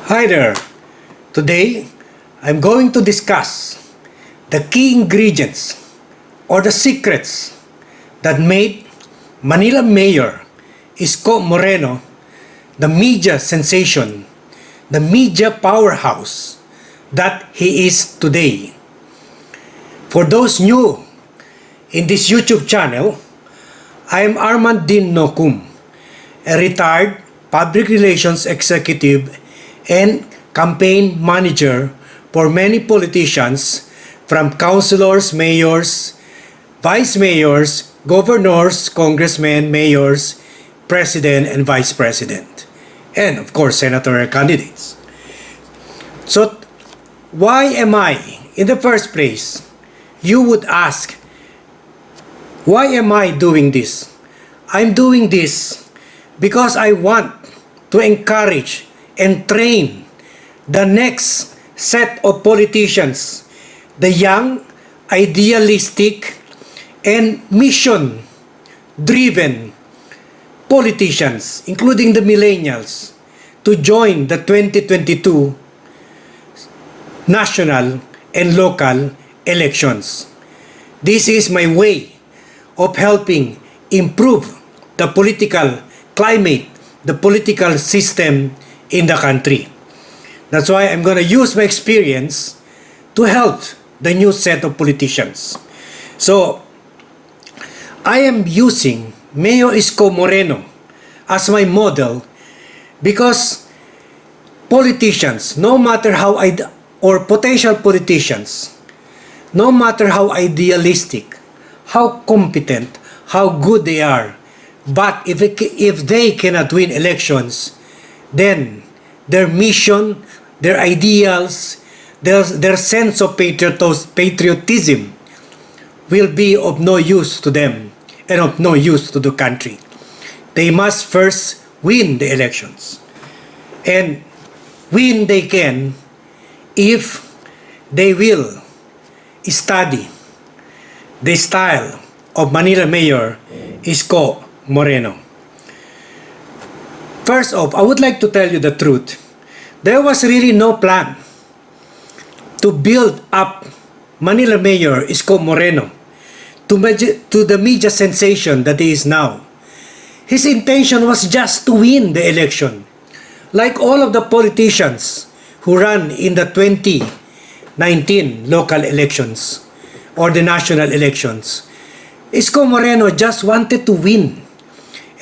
Hi there. Today, I'm going to discuss the key ingredients or the secrets that made Manila Mayor Isko Moreno the media sensation, the media powerhouse that he is today. For those new in this YouTube channel, I am Armand Nocum, a retired public relations executive and campaign manager for many politicians, from councilors, mayors, vice mayors, governors, congressmen, mayors, president and vice president, and of course senatorial candidates. So why am I in the first place? You would ask, why am I doing this? I'm doing this because I want to encourage and train the next set of politicians, the young, idealistic, and mission-driven politicians, including the millennials, to join the 2022 national and local elections. This is my way of helping improve the political climate, the political system in the country. That's why I'm going to use my experience to help the new set of politicians. So, I am using Mayor Isko Moreno as my model because politicians, no matter how or potential politicians, no matter how idealistic, how competent, how good they are, but if they cannot win elections, then their mission, their ideals, their sense of patriotism will be of no use to them and of no use to the country. They must first win the elections. And win they can if they will study the style of Manila Mayor Isko Moreno. First off, I would like to tell you the truth. There was really no plan to build up Manila Mayor Isko Moreno to the media sensation that he is now. His intention was just to win the election. Like all of the politicians who ran in the 2019 local elections or the national elections, Isko Moreno just wanted to win.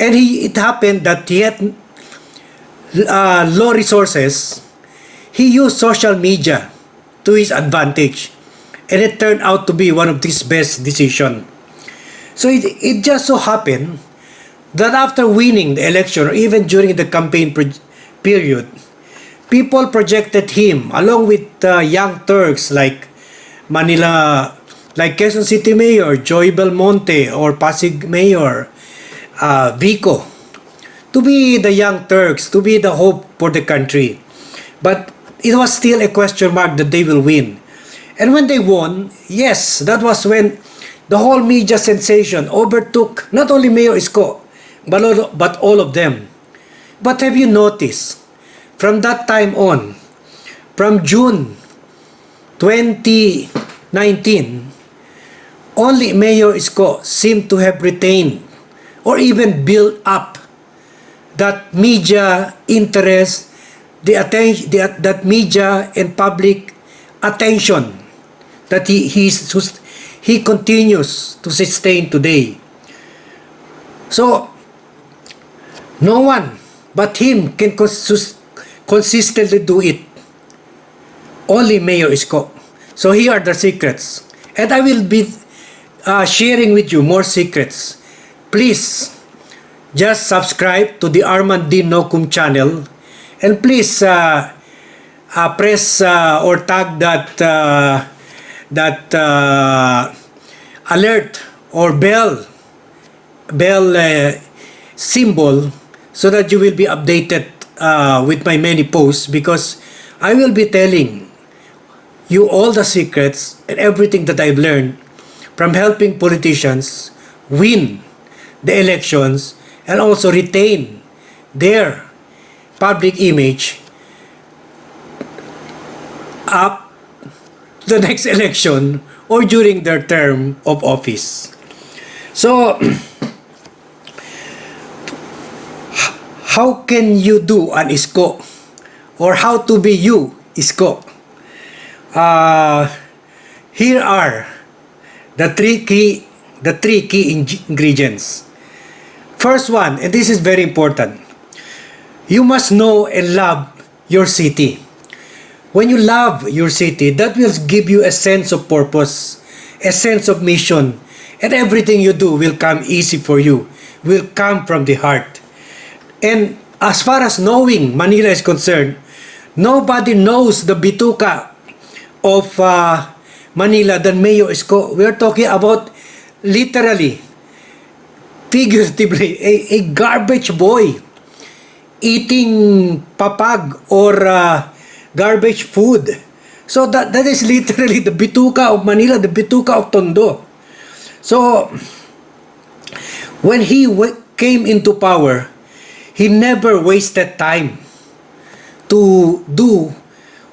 And it happened that he had low resources. He used social media to his advantage, and it turned out to be one of his best decisions. So it just so happened that after winning the election, or even during the campaign period, people projected him along with young Turks like Quezon City Mayor Joy Belmonte or Pasig Mayor Vico, to be the young Turks, to be the hope for the country. But it was still a question mark that they will win. And when they won, yes, that was when the whole media sensation overtook not only Mayor Isko, but all of them. But have you noticed, from that time on, from June 2019, only Mayor Isko seemed to have retained or even built up that media interest, that media and public attention that he continues to sustain today. So, no one but him can consistently do it. Only Mayor Isko. So here are the secrets. And I will be sharing with you more secrets. Please, just subscribe to the Armand Nocum channel, and please press or tag that alert or bell symbol, so that you will be updated with my many posts, because I will be telling you all the secrets and everything that I've learned from helping politicians win the elections and also retain their public image up to the next election or during their term of office. So, how can you do an Isko? Or how to be you, Isko? Here are the three key ingredients. First one, and this is very important. You must know and love your city. When you love your city, that will give you a sense of purpose, a sense of mission, and everything you do will come easy for you, will come from the heart. And as far as knowing Manila is concerned, nobody knows the bituka of Manila than Mayor Isko. We are talking about literally, figuratively, a garbage boy eating papag or garbage food. So that is literally the bituka of Manila, the bituka of Tondo. So when he came into power, he never wasted time to do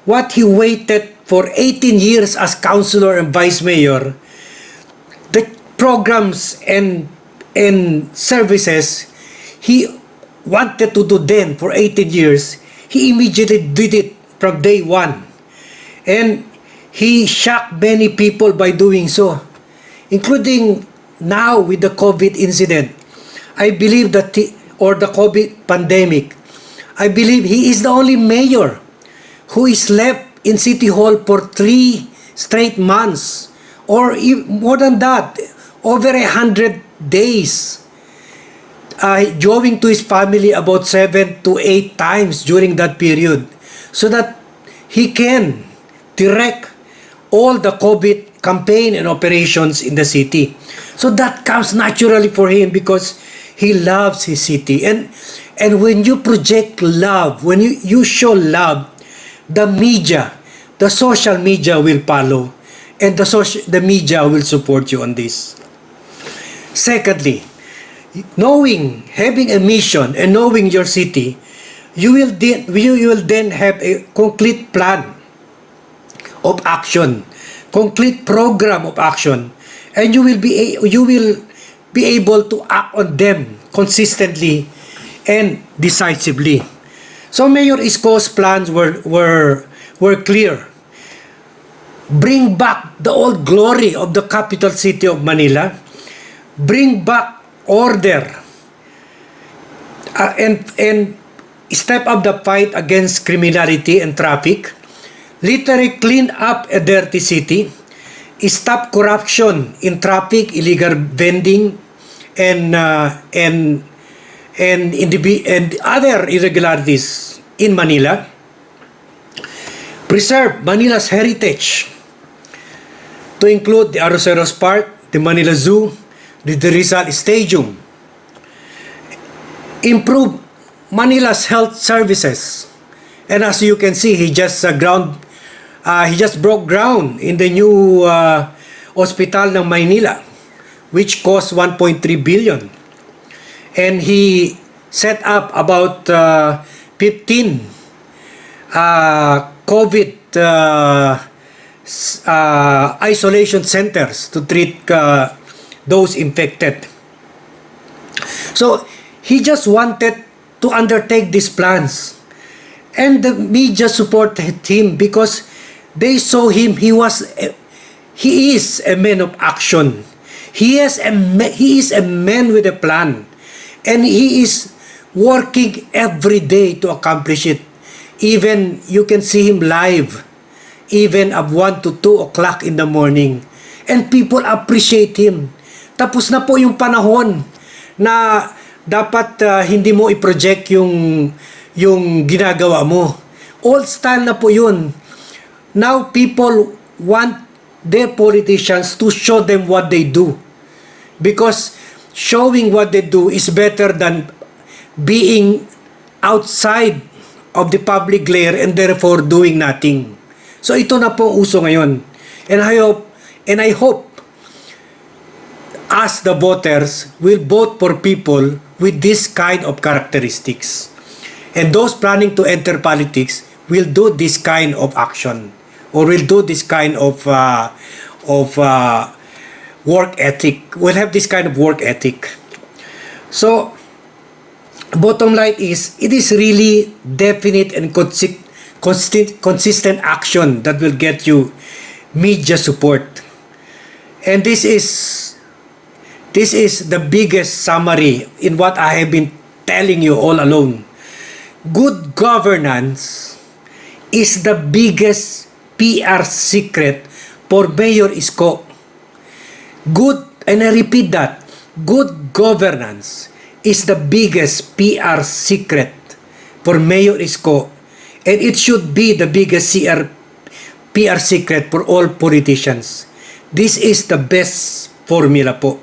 what he waited for 18 years as councilor and vice mayor. The programs and services he wanted to do then for 18 years, he immediately did it from day one. And he shocked many people by doing so, including now with the COVID incident. I believe that or the COVID pandemic, I believe he is the only mayor who is left in City Hall for 3 straight months, or more than that, over 100 days, going to his family about 7 to 8 times during that period, so that he can direct all the COVID campaign and operations in the city. So that comes naturally for him because he loves his city. And when you project love, when you show love, the media, the social media will follow, and the media will support you on this. Secondly, having a mission and knowing your city, you will then have a complete plan of action, complete program of action, and you will be able to act on them consistently and decisively. So Mayor Isko's plans were clear. Bring back the old glory of the capital city of Manila. Bring back order and step up the fight against criminality and traffic. Literally clean up a dirty city. Stop corruption in traffic, illegal vending, and other irregularities in Manila. Preserve Manila's heritage, to include the Arroceros Park, the Manila Zoo, the Rizal Stadium. Improve Manila's health services. And as you can see, he just broke ground in the new hospital ng Maynila, which cost 1.3 billion. And he set up about 15 COVID isolation centers to treat those infected. So he just wanted to undertake these plans, and the media supported him because they saw him. He is a man of action. He is a man with a plan, and he is working every day to accomplish it. Even you can see him live, even at 1 to 2 o'clock in the morning, and people appreciate him. Tapos na po yung panahon na dapat hindi mo i-project yung ginagawa mo. Old style na po yun. Now people want their politicians to show them what they do, because showing what they do is better than being outside of the public glare and therefore doing nothing. So ito na po uso ngayon. And I hope as the voters will vote for people with this kind of characteristics. And those planning to enter politics will do this kind of action. or will do this kind of work ethic, will have this kind of work ethic. So, bottom line is, it is really definite and consistent action that will get you media support. And this is the biggest summary in what I have been telling you all along. Good governance is the biggest PR secret for Mayor Isko. Good, and I repeat that, good governance is the biggest PR secret for Mayor Isko, and it should be the biggest PR secret for all politicians. This is the best formula po.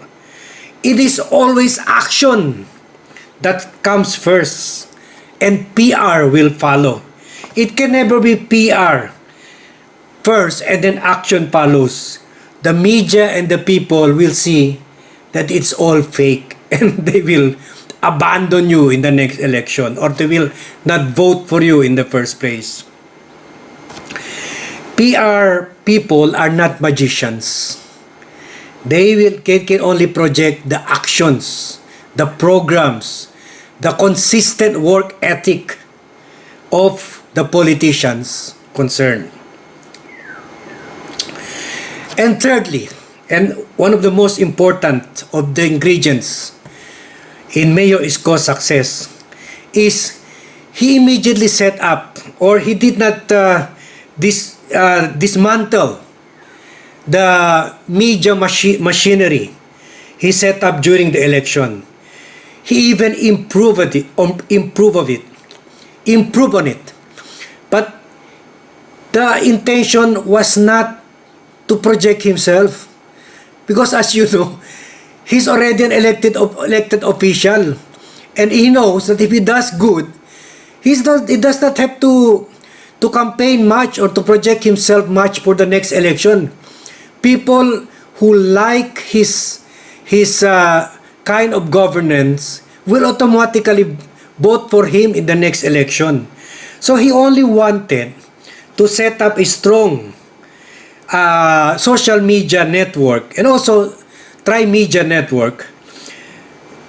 It is always action that comes first, and PR will follow. It can never be PR first and then action follows. The media and the people will see that it's all fake, and they will abandon you in the next election, or they will not vote for you in the first place. PR people are not magicians. They can only project the actions, the programs, the consistent work ethic of the politicians concerned. And thirdly, and one of the most important of the ingredients in Mayor Isko's success is he immediately set up, or he did not dismantle the media machinery he set up during the election. He even improved on it. But the intention was not to project himself, because as you know, he's already an elected official, and he knows that if he does good, he does not have to campaign much or to project himself much for the next election. People who like his kind of governance will automatically vote for him in the next election. So he only wanted to set up a strong social media network and also tri-media network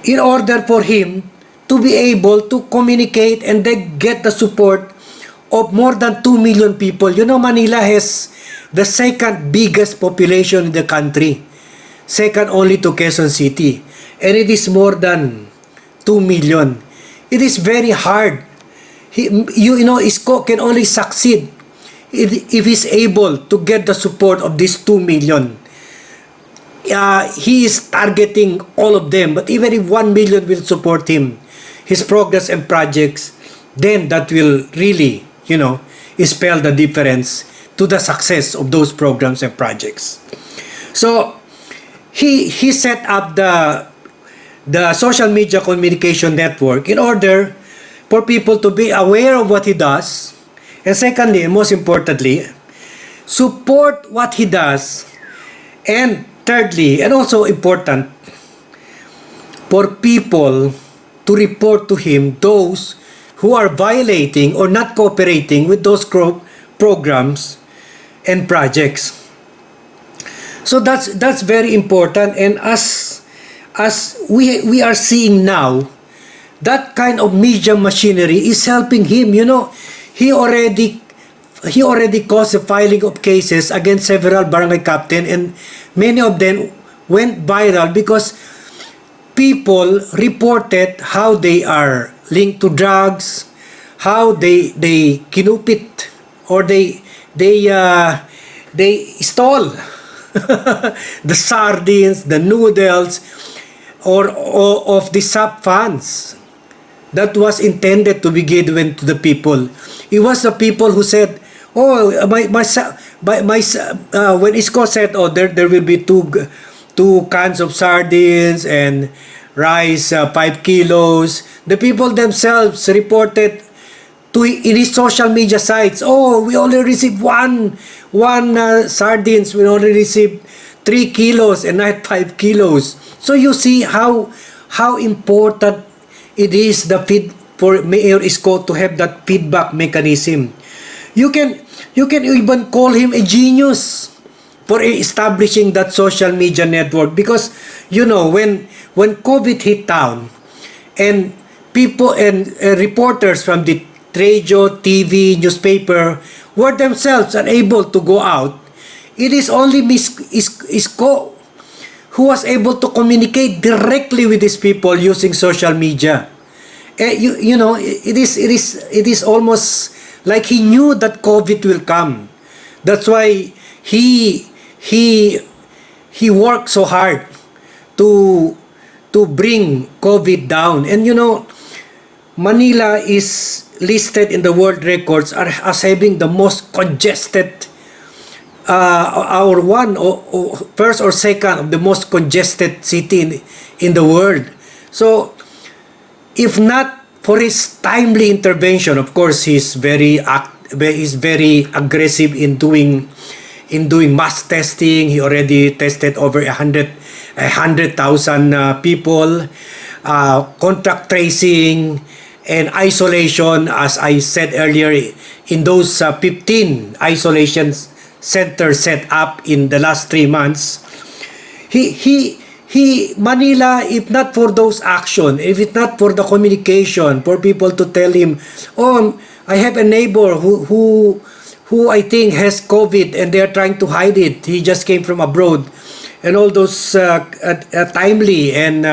in order for him to be able to communicate and then get the support of more than 2 million people. You know, Manila has the second biggest population in the country, second only to Quezon City, and it is more than 2 million. It is very hard. Isko can only succeed if he's able to get the support of these 2 million. He is targeting all of them, but even if 1 million will support him, his progress and projects, then that will really, spell the difference to the success of those programs and projects. So he set up the social media communication network in order for people to be aware of what he does, and secondly, and most importantly, support what he does, and thirdly, and also important, for people to report to him those who are violating or not cooperating with those programs and projects. So that's very important, and as we are seeing now, that kind of media machinery is helping him. He already caused the filing of cases against several barangay captain, and many of them went viral because people reported how they are linked to drugs, how they kinupit, or they stole the sardines, the noodles, or of the SAP funds that was intended to be given to the people. It was the people who said, "Oh, when Isko said, oh, there will be two cans of sardines and rice, 5 kilos." The people themselves reported in his social media sites, "Oh, we only received one sardines. We only received 3 kilos and not 5 kilos." So you see how important it is for Mayor Isko to have that feedback mechanism. You can You can even call him a genius for establishing that social media network, because when COVID hit town and people and reporters from the radio, TV, newspaper were themselves unable to go out, it is only Miss Isko who was able to communicate directly with these people using social media. It is almost like he knew that COVID will come. That's why he worked so hard to bring COVID down. And Manila is listed in the world records as having the most congested, our first or second of the most congested city in the world. So if not for his timely intervention, of course he's very aggressive in doing mass testing. He already tested over 100,000 people, contact tracing and isolation, as I said earlier, in those 15 isolation centers set up in the last 3 months. Manila, if not for those action, if it's not for the communication, for people to tell him, oh, I have a neighbor who I think has COVID and they are trying to hide it. He just came from abroad, and all those timely and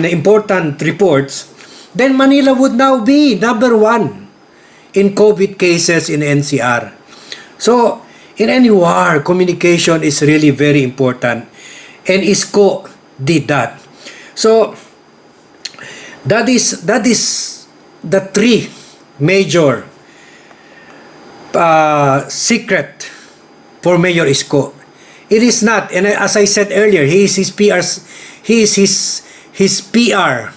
important reports, then Manila would now be number 1 in COVID cases in NCR. So in any war, communication is really very important. And Isko did that. So that is the 3 major secret for Mayor Isko. It is not, and as I said earlier, he is his PR.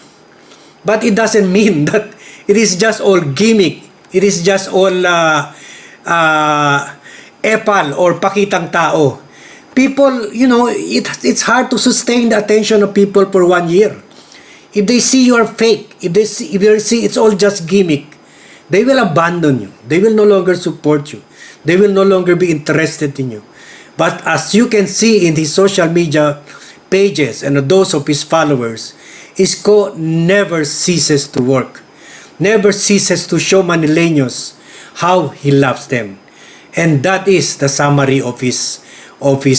But it doesn't mean that it is just all gimmick. It is just all epal or pakitang tao. People, it's hard to sustain the attention of people for 1 year. If they see you are fake, if they see it's all just gimmick, they will abandon you. They will no longer support you. They will no longer be interested in you. But as you can see in his social media pages and those of his followers, Isko never ceases to work, never ceases to show Manileños how he loves them. And that is the summary of his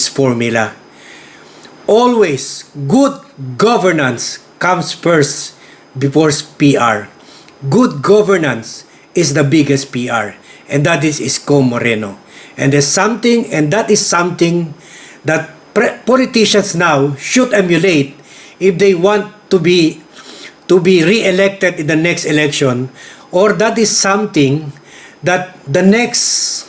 formula. Always good governance comes first before PR. Good governance is the biggest PR, and that is Isko Moreno. And that is something that politicians now should emulate if they want to be re-elected in the next election, or that is something that the next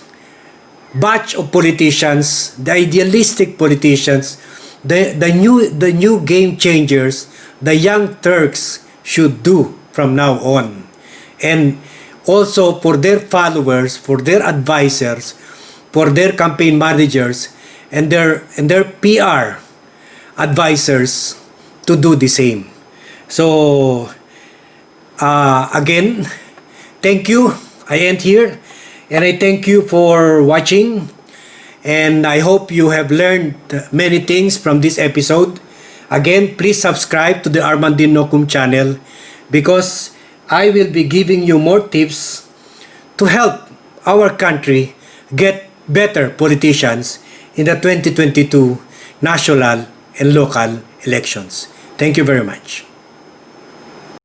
batch of politicians, the idealistic politicians, the new game changers, the young Turks should do from now on. And also for their followers, for their advisors, for their campaign managers, and their PR advisors to do the same. So again, thank you. I end here, and I thank you for watching, and I hope you have learned many things from this episode. Again, please subscribe to the Armand Nocum channel, because I will be giving you more tips to help our country get better politicians in the 2022 national and local elections. Thank you very much.